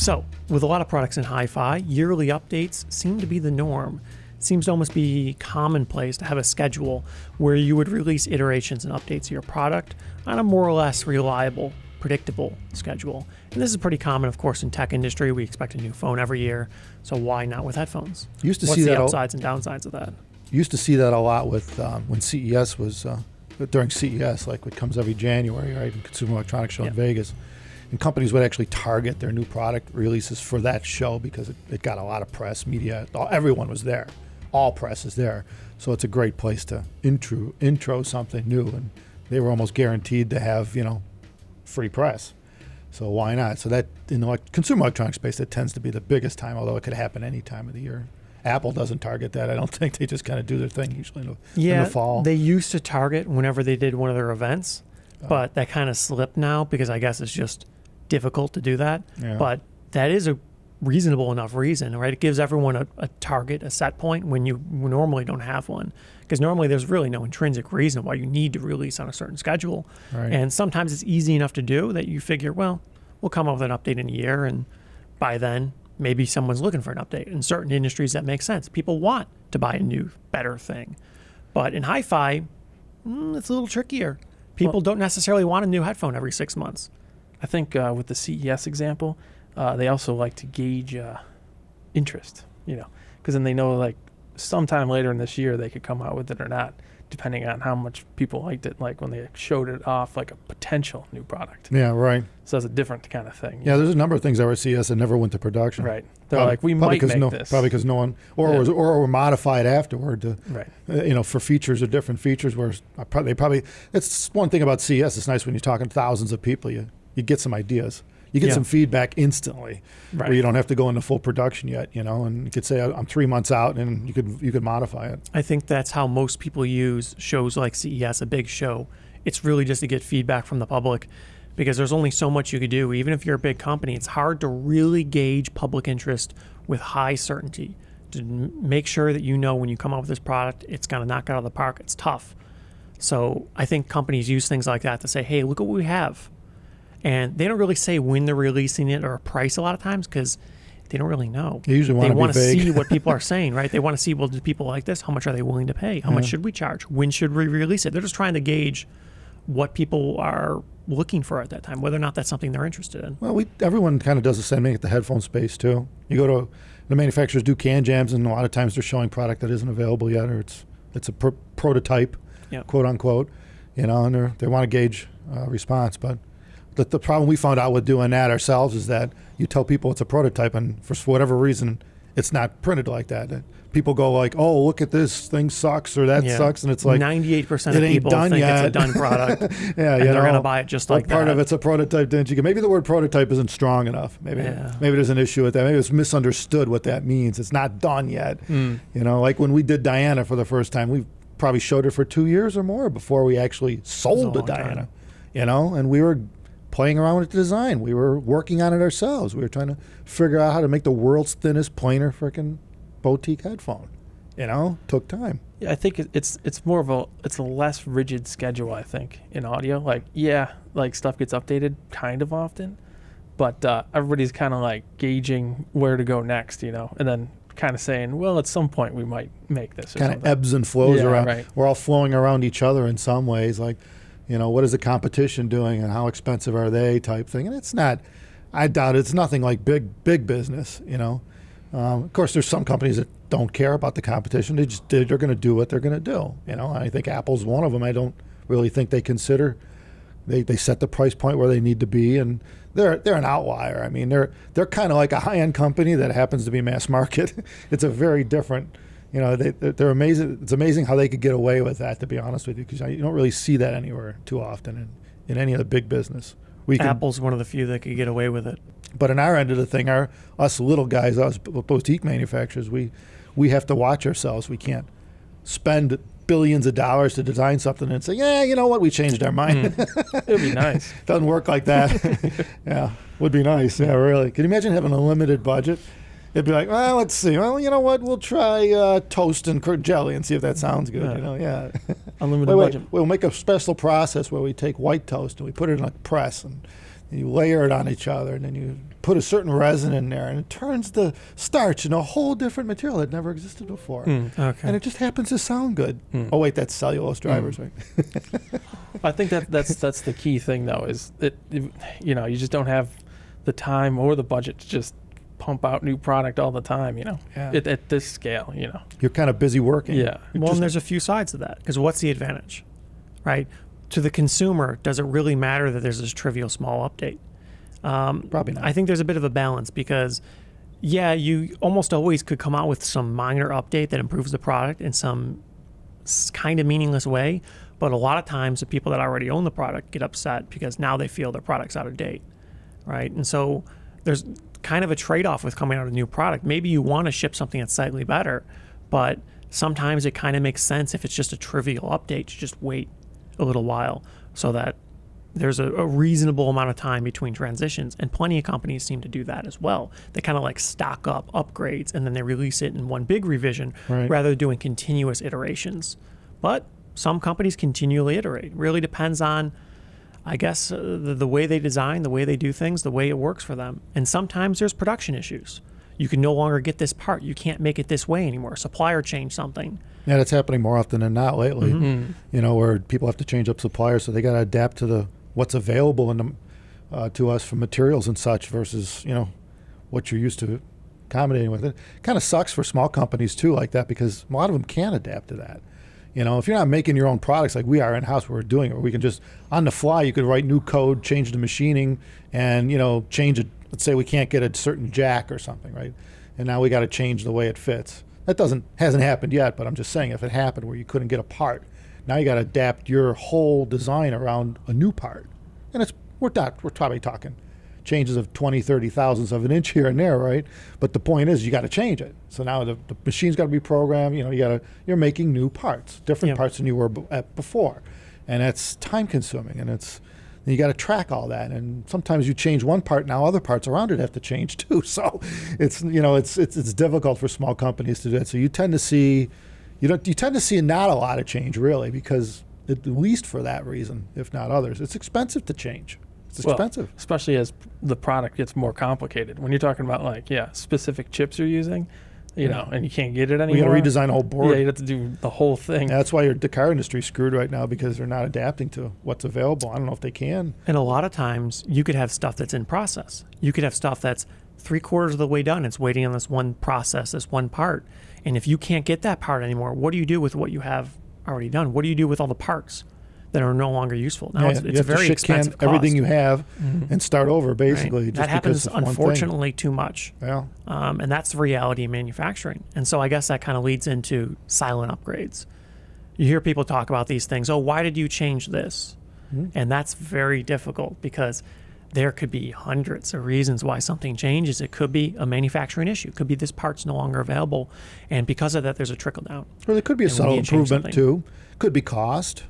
So, with a lot of products in hi-fi, yearly updates seem to be the norm. It seems to almost be commonplace to have a schedule where you would release iterations and updates of your product on a more or less reliable, predictable schedule. And this is pretty common, of course, in tech industry. We expect a new phone every year, so why not with headphones? Used to What's see the that upsides and downsides of that? Used to see that a lot with when CES was during CES, like what comes every January, right? In Consumer Electronics Show in Vegas. And companies would actually target their new product releases for that show because it got a lot of press, media, everyone was there. All press is there. So it's a great place to intro something new. And they were almost guaranteed to have, free press. So why not? So that in the consumer electronics space, that tends to be the biggest time, although it could happen any time of the year. Apple doesn't target that. I don't think. They just kind of do their thing usually in the fall. They used to target whenever they did one of their events, but that kind of slipped now because I guess it's just difficult to do that. Yeah. But that is a reasonable enough reason, right? It gives everyone a target, a set point when you normally don't have one. Because normally there's really no intrinsic reason why you need to release on a certain schedule. Right. And sometimes it's easy enough to do that you figure, well, we'll come up with an update in a year, and by then maybe someone's looking for an update. In certain industries that makes sense. People want to buy a new, better thing. But in hi-fi, it's a little trickier. People don't necessarily want a new headphone every 6 months. I think with the CES example, they also like to gauge interest, because then they know like sometime later in this year they could come out with it or not, depending on how much people liked it, like when they showed it off like a potential new product. Yeah, right. So that's a different kind of thing. Yeah, there's a number of things that were CES that never went to production. Right. They're like, we might make this. Probably because no one, or modified afterward to, right. For features or different features. Where it's one thing about CES. It's nice when you're talking to thousands of people. You get some ideas. You get some feedback instantly, where you don't have to go into full production yet, and you could say, I'm 3 months out, and you could modify it. I think that's how most people use shows like CES, a big show. It's really just to get feedback from the public, because there's only so much you could do. Even if you're a big company, it's hard to really gauge public interest with high certainty. To make sure that when you come out with this product, it's going to knock it out of the park. It's tough. So I think companies use things like that to say, hey, look what we have. And they don't really say when they're releasing it or a price a lot of times because they don't really know. They usually want to see what people are saying, right? They want to see, well, do people like this? How much are they willing to pay? How much should we charge? When should we release it? They're just trying to gauge what people are looking for at that time, whether or not that's something they're interested in. Well, everyone kind of does the same thing at the headphone space too. You go to the manufacturers do can jams, and a lot of times they're showing product that isn't available yet, or it's a prototype, quote unquote, and they want to gauge response, but. The problem we found out with doing that ourselves is that you tell people it's a prototype, and for whatever reason, it's not printed like that. People go like, "Oh, look at this thing sucks," or "That sucks," and it's like 98% of people think it's a done product. And they're going to buy it just like that. Part of it's a prototype, didn't you get? Maybe the word prototype isn't strong enough. Maybe there's an issue with that. Maybe it's misunderstood what that means. It's not done yet. Like when we did Diana for the first time, we probably showed it for 2 years or more before we actually sold the Diana. And we were playing around with the design. We were working on it ourselves. We were trying to figure out how to make the world's thinnest planar freaking boutique headphone. Took time. Yeah, I think it's more of a less rigid schedule, I think, in audio. Like stuff gets updated kind of often, but everybody's kind of like gauging where to go next, and then kind of saying, well, at some point we might make this. Kind of ebbs and flows around. Right. We're all flowing around each other in some ways, like, what is the competition doing and how expensive are they type thing. And it's not, I doubt it's nothing like big business, Of course, there's some companies that don't care about the competition. They're going to do what they're going to do. I think Apple's one of them. I don't really think they consider, they set the price point where they need to be, and they're an outlier. I mean, they're kind of like a high-end company that happens to be mass market. It's a very different, they're amazing. It's amazing how they could get away with that, to be honest with you, because you don't really see that anywhere too often in any of the big business. Apple's one of the few that could get away with it. But in our end of the thing, us little guys, us boutique manufacturers, we have to watch ourselves. We can't spend billions of dollars to design something and say, yeah, you know what, we changed our mind. It would be nice. Doesn't work like that. Yeah, would be nice. Yeah, really. Can you imagine having a limited budget? It'd be like, well, let's see. Well, you know what? We'll try toast and curd jelly and see if that sounds good. Unlimited budget. We'll make a special process where we take white toast and we put it in a press, and and you layer it on each other, and then you put a certain resin in there, and it turns the starch into a whole different material that never existed before. Okay. And it just happens to sound good. Oh wait, that's cellulose drivers, right? I think that's the key thing though, is you just don't have the time or the budget to just pump out new product all the time, Yeah. at this scale, You're kind of busy working. Yeah. Well, and there's a few sides to that, because what's the advantage, right? To the consumer, does it really matter that there's this trivial small update? Probably not. I think there's a bit of a balance because, yeah, you almost always could come out with some minor update that improves the product in some kind of meaningless way, but a lot of times the people that already own the product get upset because now they feel their product's out of date, right? And so there's kind of a trade-off with coming out with a new product. Maybe you want to ship something that's slightly better, but sometimes it kind of makes sense if it's just a trivial update to just wait a little while so that there's a reasonable amount of time between transitions. And plenty of companies seem to do that as well. They kind of like stock up upgrades and then they release it in one big revision rather than doing continuous iterations. But some companies continually iterate. Really depends on, I guess, the way they design, the way they do things, the way it works for them. And sometimes there's production issues. You can no longer get this part. You can't make it this way anymore. Supplier changed something. Yeah, that's happening more often than not lately. Where people have to change up suppliers, so they got to adapt to what's available to us for materials and such versus what you're used to accommodating with. It kind of sucks for small companies too, like that, because a lot of them can't adapt to that. If you're not making your own products like we are in-house, where we're doing it, we can just, on the fly, you could write new code, change the machining, and, change it. Let's say we can't get a certain jack or something, right? And now we got to change the way it fits. That hasn't happened yet, but I'm just saying if it happened where you couldn't get a part, now you got to adapt your whole design around a new part. And we're probably talking changes of 20, 30 thousandths of an inch here and there, right? But the point is you got to change it. So now the machine's got to be programmed. You're making new parts, different parts than you were at before, and that's time consuming, and you got to track all that. And sometimes you change one part, now other parts around it have to change too. So it's difficult for small companies to do that. So you tend to see not a lot of change really, because at least for that reason, if not others, it's expensive to change. It's expensive. Well, especially as the product gets more complicated. When you're talking about specific chips you're using, and you can't get it anymore. We got to redesign the whole board. Yeah, you have to do the whole thing. That's why the car industry's screwed right now, because they're not adapting to what's available. I don't know if they can. And a lot of times you could have stuff that's in process. You could have stuff that's 3/4 of the way done. It's waiting on this one process, this one part. And if you can't get that part anymore, what do you do with what you have already done? What do you do with all the parts that are no longer useful? Now it's a very expensive cost. Everything you have and start over, basically. Right. Just that happens, because of unfortunately, too much. Yeah. And that's the reality of manufacturing. And so I guess that kind of leads into silent upgrades. You hear people talk about these things. Oh, why did you change this? And that's very difficult, because there could be hundreds of reasons why something changes. It could be a manufacturing issue. It could be this part's no longer available. And because of that, there's a trickle down. Or there could be a subtle improvement too. Could be cost.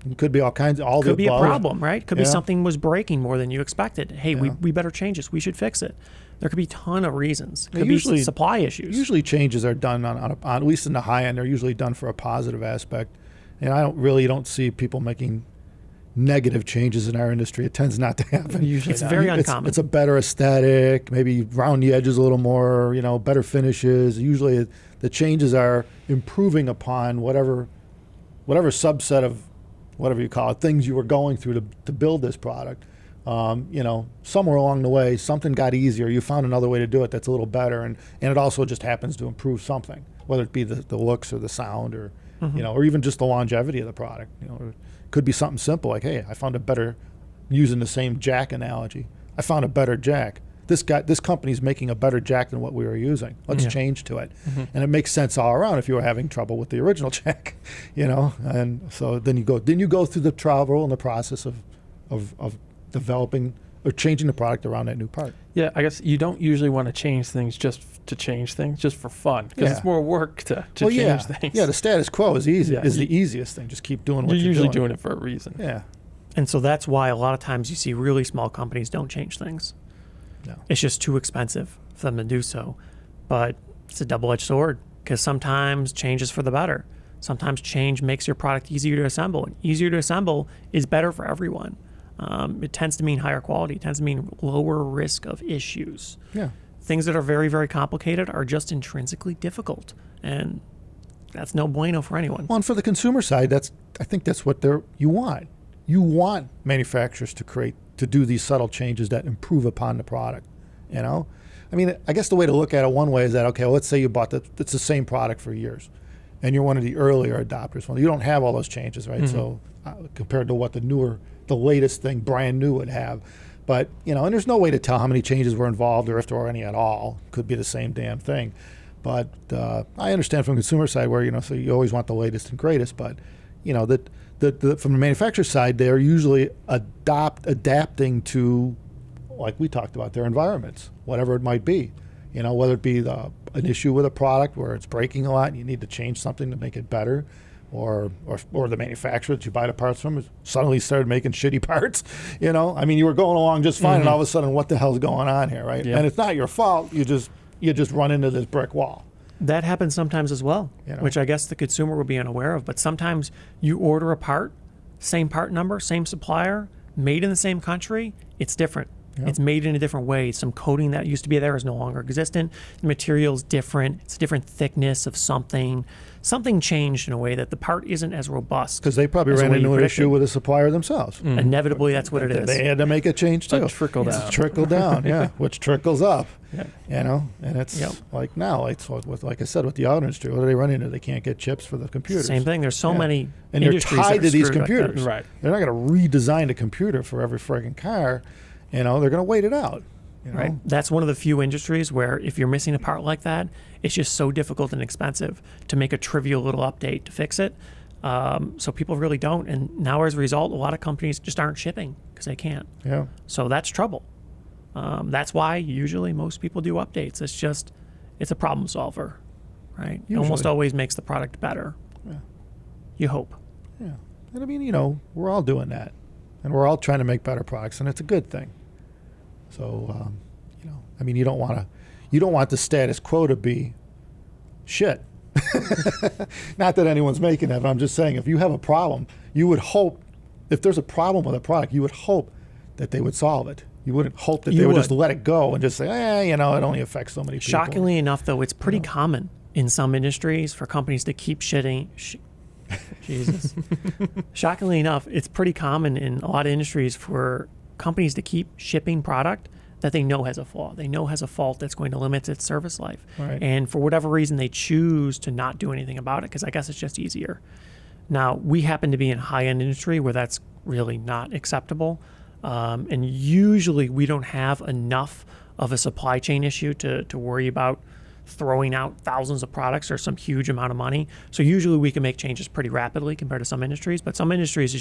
It could be all kinds of could be a problem, right? Could be something was breaking more than you expected. Hey, we better change this. We should fix it. There could be a ton of reasons. Could be supply issues. Usually changes are done on at least in the high end, they're usually done for a positive aspect. And I don't see people making negative changes in our industry. It tends not to happen. Usually it's very uncommon. It's a better aesthetic, maybe round the edges a little more, better finishes. Usually the changes are improving upon whatever subset of whatever you call it, things you were going through to build this product. Somewhere along the way, something got easier. You found another way to do it that's a little better, and it also just happens to improve something, whether it be the looks or the sound or, or even just the longevity of the product. It could be something simple like, hey, I found a better, using the same jack analogy, I found a better jack. This company's making a better jack than what we were using. Let's change to it. And it makes sense all around if you were having trouble with the original jack, And so then you go through the travel and the process of developing or changing the product around that new part. Yeah, I guess you don't usually want to change things just to change things, just for fun, because it's more work to change things. Yeah, the status quo is easy. Is the easiest thing. Just keep doing what you're usually doing. doing it for a reason. Yeah. And so that's why a lot of times you see really small companies don't change things. No. It's just too expensive for them to do so. But it's a double-edged sword, because sometimes change is for the better. Sometimes change makes your product easier to assemble. And easier to assemble is better for everyone. It tends to mean higher quality. It tends to mean lower risk of issues. Yeah. Things that are very, very complicated are just intrinsically difficult, and that's no bueno for anyone. Well, and for the consumer side, I think that's what you want. You want manufacturers to do these subtle changes that improve upon the product. You know, I mean, I guess the way to look at it one way is that, okay, well, let's say you bought it's the same product for years, and you're one of the earlier adopters. Well, you don't have all those changes, right? Mm-hmm. So compared to what the latest thing, brand new, would have. But, you know, and there's no way to tell how many changes were involved or if there were any at all. Could be the same damn thing. But I understand from the consumer side where, you know, so you always want the latest and greatest. But, you know, from the manufacturer side, they're usually adapting to, like we talked about, their environments, whatever it might be. You know, whether it be an issue with a product where it's breaking a lot and you need to change something to make it better, or the manufacturer that you buy the parts from suddenly started making shitty parts. You know, I mean, you were going along just fine, and all of a sudden, what the hell's going on here, right? Yep. And it's not your fault. You just run into this brick wall. That happens sometimes as well, You know. which I guess the consumer would be unaware of. But sometimes you order a part, same part number, same supplier, made in the same country, it's different. Yeah. It's made in a different way. Some coating that used to be there is no longer existent. The material's different. It's a different thickness of something. Something changed in a way that the part isn't as robust. Because they probably as the ran way into you an predicted. issue with a supplier themselves. Inevitably, that's what it is. They had to make a change too. A trickle down. It's trickle down, yeah, which trickles up. Yeah. You know, and it's Yep. like now, like I said, with the auto industry, what do they run into? They can't get chips for the computers. Same thing. There's so Yeah. many And you're industries that tied are to these screwed like that. computers. Right. They're not going to redesign the computer for every friggin' car. You know, they're going to wait it out. You know? Right. That's one of the few industries where if you're missing a part like that, it's just so difficult and expensive to make a trivial little update to fix it. So people really don't. And now as a result, a lot of companies just aren't shipping because they can't. Yeah. So that's trouble. That's why usually most people do updates. It's a problem solver, right? It almost Usually. always makes the product better. Yeah. You hope. Yeah. And I mean, you know, we're all doing that. And we're all trying to make better products, and it's a good thing. So, you know, I mean, you don't want the status quo to be shit. Not that anyone's making that, but I'm just saying, if you have a problem, you would hope, if there's a problem with a product, you would hope that they would solve it. You wouldn't hope that they would just let it go and just say, you know, it only affects so many people. Shockingly enough, though, it's pretty common in some industries for companies to keep shitting. Jesus. Shockingly enough, it's pretty common in a lot of industries for companies to keep shipping product that they know has a flaw. They know has a fault that's going to limit its service life. Right. And for whatever reason, they choose to not do anything about it because I guess it's just easier. Now, we happen to be in high-end industry where that's really not acceptable. And usually we don't have enough of a supply chain issue to worry about throwing out thousands of products or some huge amount of money. So usually we can make changes pretty rapidly compared to some industries, but some industries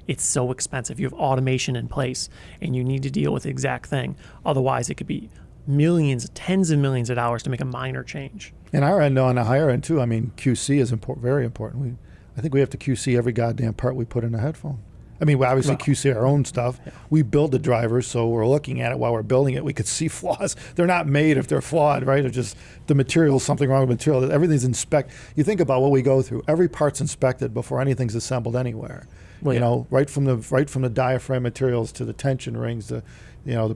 it's so expensive. You have automation in place and you need to deal with the exact thing. Otherwise it could be millions, tens of millions of dollars to make a minor change. And our end, on the higher end too, I mean, QC is very important. I think we have to QC every goddamn part we put in a headphone. I mean, we obviously QC our own stuff. Yeah. We build the drivers, so we're looking at it while we're building it. We could see flaws. They're not made if they're flawed, right? They're just the material, something wrong with the material. Everything's inspected. You think about what we go through. Every part's inspected before anything's assembled anywhere. Well, you know, right from the diaphragm materials to the tension rings, the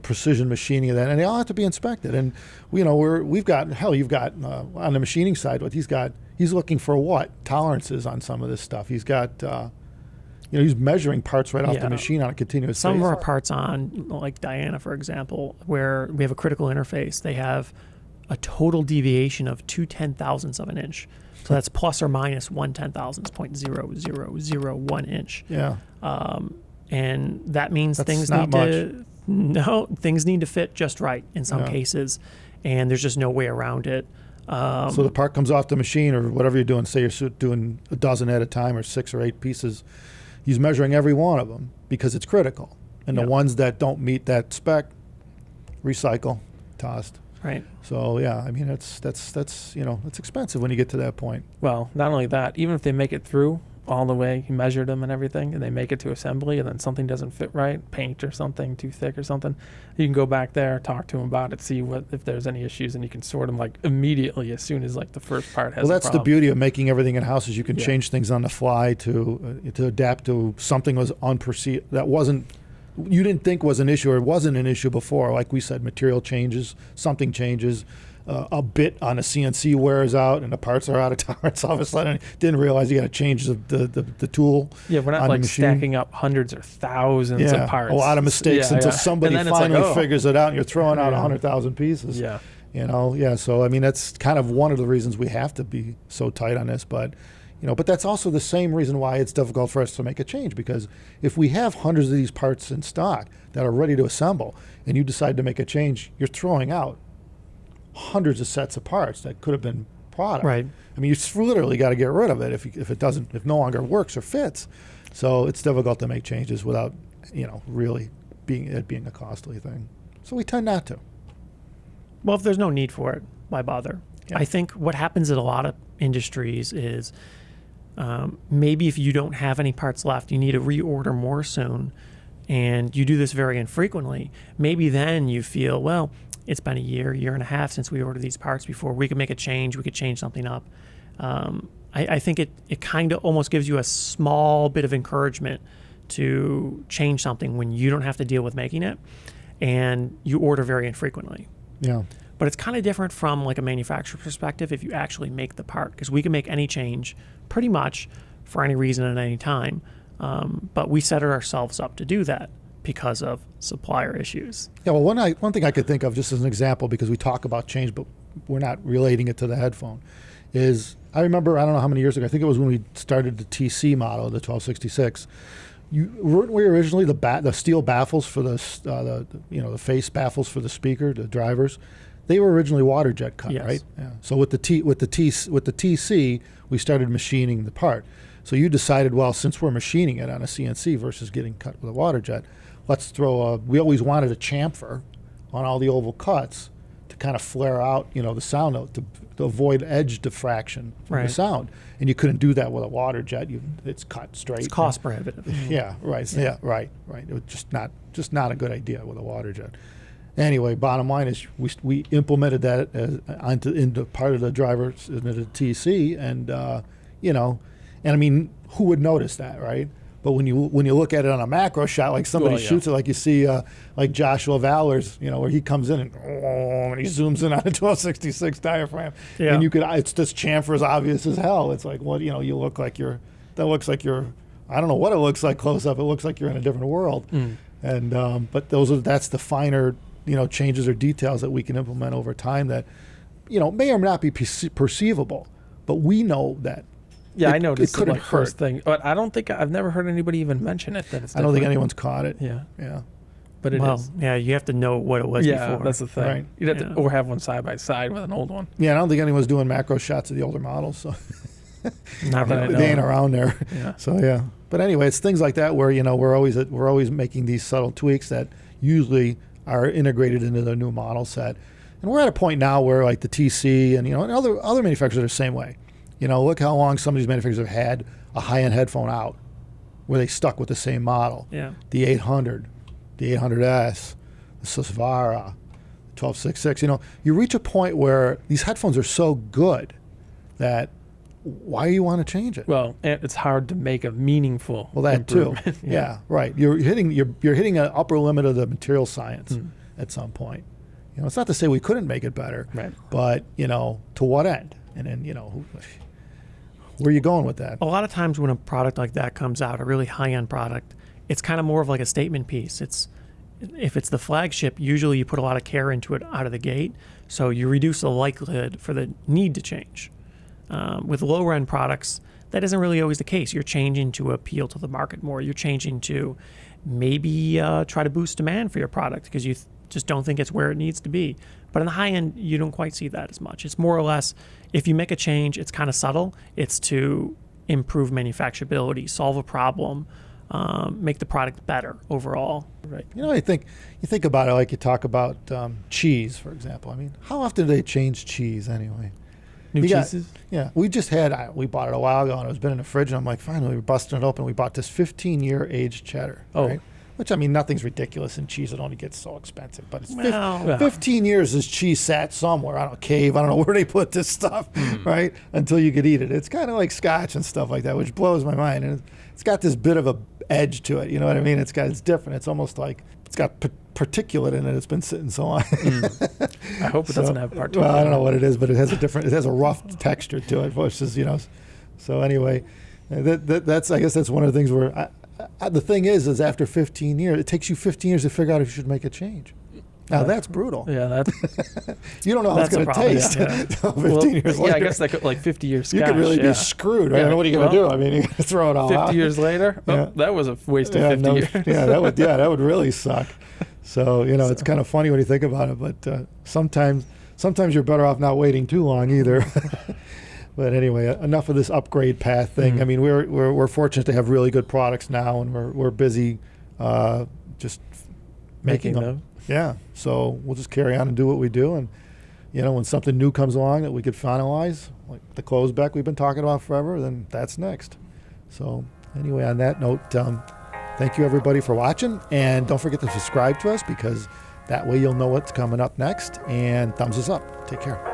precision machining of that, and they all have to be inspected. And you've got on the machining side, he's looking for what tolerances on some of this stuff. He's got. He's measuring parts right off the machine on a continuous basis. Some of our parts on, like Diana, for example, where we have a critical interface, they have a total deviation of 2/10,000ths of an inch. So that's plus or minus 1/10,000, 0.0001 inch. Yeah. And that means That's things not things need to fit just right in some cases, and there's just no way around it. So the part comes off the machine or whatever you're doing, say you're doing a dozen at a time or 6 or 8 pieces. He's measuring every one of them because it's critical. And the ones that don't meet that spec, recycle, tossed. Right. So yeah, I mean that's it's expensive when you get to that point. Well, not only that, even if they make it through all the way, you measured them and everything, and they make it to assembly, and then something doesn't fit right, paint or something too thick or something, you can go back there, talk to them about it, see if there's any issues, and you can sort them like immediately as soon as like the first part has. Well, that's a the problem. beauty of making everything in house is you can change things on the fly to adapt to something was unperceived that wasn't you didn't think was an issue or wasn't an issue before. Like we said, material changes, something changes, a bit on a CNC wears out and the parts are out of tolerance. All of a sudden, didn't realize you got to change the tool. Yeah, we're not on the like machine. stacking up hundreds or thousands of parts. A lot of mistakes until somebody And then it's finally like, oh. figures it out, and you're throwing out Yeah. 100,000 pieces. Yeah. So I mean, that's kind of one of the reasons we have to be so tight on this, but but that's also the same reason why it's difficult for us to make a change, because if we have hundreds of these parts in stock that are ready to assemble and you decide to make a change, you're throwing out hundreds of sets of parts that could have been product. Right. I mean, you literally got to get rid of it if no longer works or fits. So it's difficult to make changes without, really being a costly thing. So we tend not to. Well, if there's no need for it, why bother? Yeah. I think what happens in a lot of industries is maybe if you don't have any parts left, you need to reorder more soon, and you do this very infrequently. Maybe then you feel, well, it's been a year and a half since we ordered these parts before. We could make a change. We could change something up. I think it kind of almost gives you a small bit of encouragement to change something when you don't have to deal with making it, and you order very infrequently. Yeah. But it's kind of different from like a manufacturer perspective if you actually make the part, because we can make any change pretty much for any reason at any time. But we set ourselves up to do that because of supplier issues. Yeah, well, one thing I could think of just as an example, because we talk about change, but we're not relating it to the headphone, is I remember, I don't know how many years ago, I think it was when we started the TC model, the 1266. Weren't we originally the steel baffles for the face baffles for the speaker, the drivers? They were originally water jet cut, Yes. right? Yeah. So with the TC, we started machining the part. So you decided, well, since we're machining it on a CNC versus getting cut with a water jet, let's throw we always wanted a chamfer on all the oval cuts to kind of flare out, the sound note to avoid edge diffraction from the Right. sound. And you couldn't do that with a water jet. It's cut straight. It's cost prohibitive. Yeah, right. Yeah, right. It was just not a good idea with a water jet. Anyway, bottom line is we implemented that into part of the drivers into the TC, and I mean, who would notice that, right? But when you look at it on a macro shot, like somebody shoots it, like you see, like Joshua Valor's, where he comes in and he zooms in on a 1266 diaphragm, Yeah. and it's just chamfer as obvious as hell. It's like, what, you look like that looks like you're, I don't know what it looks like close up. It looks like you're in a different world. And but that's the finer, changes or details that we can implement over time that, may or may not be perceivable, but we know that. Yeah, I noticed it couldn't like first thing, but I've never heard anybody even mention it. That it's I don't think different. anyone's caught it. Yeah, Yeah. but it Well, is. yeah, you have to know what it was Yeah, before. that's the thing. Right. You'd have to, Yeah. or have one side by side with an old one. Yeah, I don't think anyone's doing macro shots of the older models, so Not that I really. know. they ain't around there. Yeah. So yeah. But anyway, it's things like that where we're always making these subtle tweaks that usually are integrated into the new model set. And we're at a point now where like the TC and and other manufacturers are the same way. Look how long some of these manufacturers have had a high-end headphone out where they stuck with the same model. Yeah. The 800, the 800S, the Susvara, 1266. You reach a point where these headphones are so good that why do you want to change it? Well, and it's hard to make a meaningful. Well, that too. improvement. Yeah, right. You're hitting an upper limit of the material science at some point. It's not to say we couldn't make it better, Right. but to what end? And then where are you going with that? A lot of times when a product like that comes out, a really high-end product, it's kind of more of like a statement piece. If it's the flagship, usually you put a lot of care into it out of the gate, so you reduce the likelihood for the need to change. With lower-end products, that isn't really always the case. You're changing to appeal to the market more. You're changing to maybe try to boost demand for your product because you just don't think it's where it needs to be. But in the high end, you don't quite see that as much. It's more or less, if you make a change, it's kind of subtle. It's to improve manufacturability, solve a problem, make the product better overall. Right. I think you think about it like you talk about cheese, for example. I mean, how often do they change cheese anyway? New You got- cheeses. Yeah, we bought it a while ago, and it's been in the fridge, and I'm like, finally, we're busting it open. We bought this 15-year aged cheddar. Oh. Right? which I mean, nothing's ridiculous in cheese. It only gets so expensive, but it's Well, 15 years this cheese sat somewhere. I don't know, cave. I don't know where they put this stuff, right? Until you could eat it. It's kind of like scotch and stuff like that, which blows my mind. And it's got this bit of a edge to it. You know what I mean? It's different. It's almost like it's got particulate in it. It's been sitting so long. I hope it doesn't have particulate. Well, I don't know what it is, but it has a rough texture to it, which is, so anyway, that's, I guess that's one of the things where the thing is after 15 years, it takes you 15 years to figure out if you should make a change. Now that's brutal. Yeah, that's You don't know how it's that's going a to problem, taste yeah. until 15 well, years later. yeah, I guess that could, like 50 years scotch. You could really yeah. be screwed, right? Yeah. I mean, what are you going to do? I mean, you got to throw it all 50 out. years later, Yeah. that was a waste of 50 years. Yeah, that would really suck. So it's kind of funny when you think about it, but sometimes you're better off not waiting too long either. But anyway, enough of this upgrade path thing. I mean, we're fortunate to have really good products now, and we're busy just making them. Yeah, so we'll just carry on and do what we do, and when something new comes along that we could finalize, like the close back we've been talking about forever, then that's next. So anyway, on that note, thank you everybody for watching, and don't forget to subscribe to us, because that way you'll know what's coming up next. And thumbs us up. Take care.